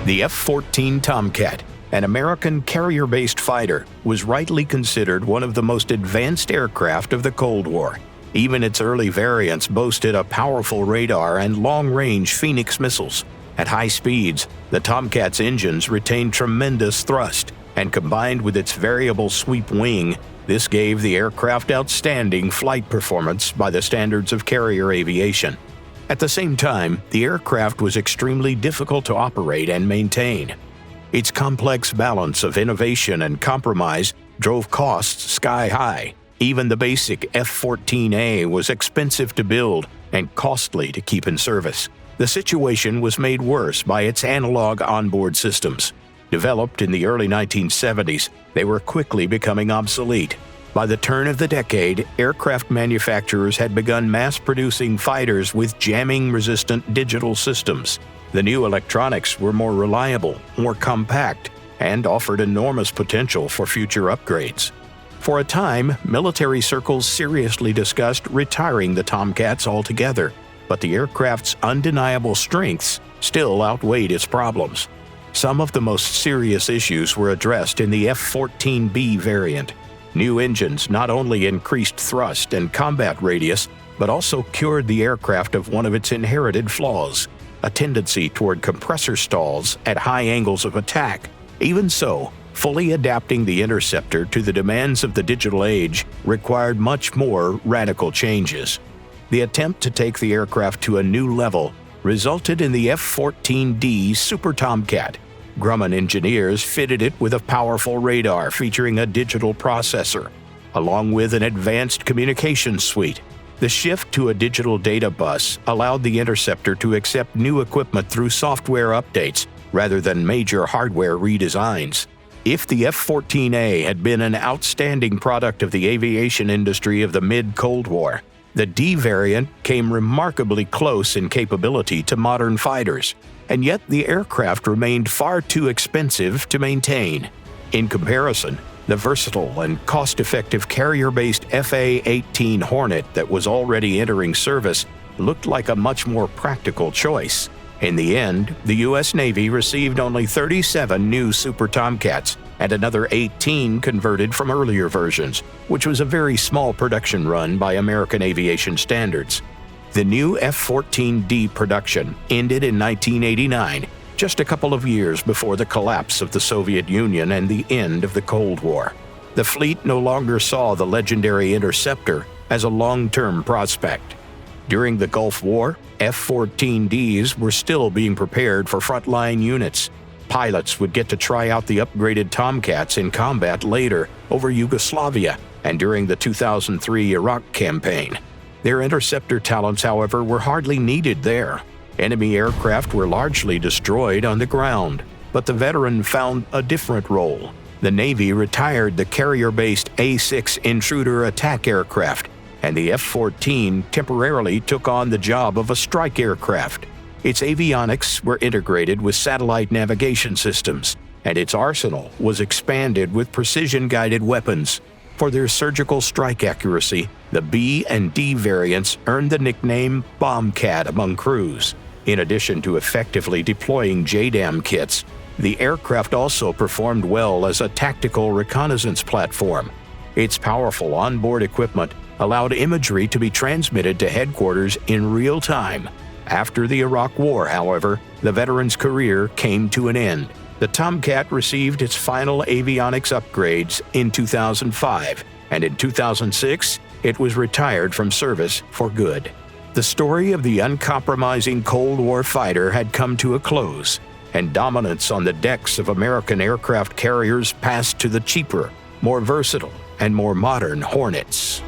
The F-14 Tomcat, an American carrier-based fighter, was rightly considered one of the most advanced aircraft of the Cold War. Even its early variants boasted a powerful radar and long-range Phoenix missiles. At high speeds, the Tomcat's engines retained tremendous thrust, and combined with its variable sweep wing, this gave the aircraft outstanding flight performance by the standards of carrier aviation. At the same time, the aircraft was extremely difficult to operate and maintain. Its complex balance of innovation and compromise drove costs sky high. Even the basic F-14A was expensive to build and costly to keep in service. The situation was made worse by its analog onboard systems. Developed in the early 1970s, they were quickly becoming obsolete. By the turn of the decade, aircraft manufacturers had begun mass-producing fighters with jamming-resistant digital systems. The new electronics were more reliable, more compact, and offered enormous potential for future upgrades. For a time, military circles seriously discussed retiring the Tomcats altogether, but the aircraft's undeniable strengths still outweighed its problems. Some of the most serious issues were addressed in the F-14B variant. New engines not only increased thrust and combat radius, but also cured the aircraft of one of its inherited flaws, a tendency toward compressor stalls at high angles of attack. Even so, fully adapting the interceptor to the demands of the digital age required much more radical changes. The attempt to take the aircraft to a new level resulted in the F-14D Super Tomcat. Grumman engineers fitted it with a powerful radar featuring a digital processor, along with an advanced communications suite. The shift to a digital data bus allowed the interceptor to accept new equipment through software updates rather than major hardware redesigns. If the F-14A had been an outstanding product of the aviation industry of the mid-Cold War, the D variant came remarkably close in capability to modern fighters, and yet the aircraft remained far too expensive to maintain. In comparison, the versatile and cost-effective carrier-based F/A-18 Hornet that was already entering service looked like a much more practical choice. In the end, the U.S. Navy received only 37 new Super Tomcats and another 18 converted from earlier versions, which was a very small production run by American aviation standards. The new F-14D production ended in 1989, just a couple of years before the collapse of the Soviet Union and the end of the Cold War. The fleet no longer saw the legendary interceptor as a long-term prospect. During the Gulf War, F-14Ds were still being prepared for frontline units. Pilots would get to try out the upgraded Tomcats in combat later over Yugoslavia and during the 2003 Iraq campaign. Their interceptor talents, however, were hardly needed there. Enemy aircraft were largely destroyed on the ground, but the veteran found a different role. The Navy retired the carrier-based A-6 intruder attack aircraft, and the F-14 temporarily took on the job of a strike aircraft. Its avionics were integrated with satellite navigation systems, and its arsenal was expanded with precision-guided weapons. For their surgical strike accuracy, the B and D variants earned the nickname Bombcat among crews. In addition to effectively deploying JDAM kits, the aircraft also performed well as a tactical reconnaissance platform. Its powerful onboard equipment allowed imagery to be transmitted to headquarters in real time. After the Iraq War, however, the veteran's career came to an end. The Tomcat received its final avionics upgrades in 2005, and in 2006, it was retired from service for good. The story of the uncompromising Cold War fighter had come to a close, and dominance on the decks of American aircraft carriers passed to the cheaper, more versatile, and more modern Hornets.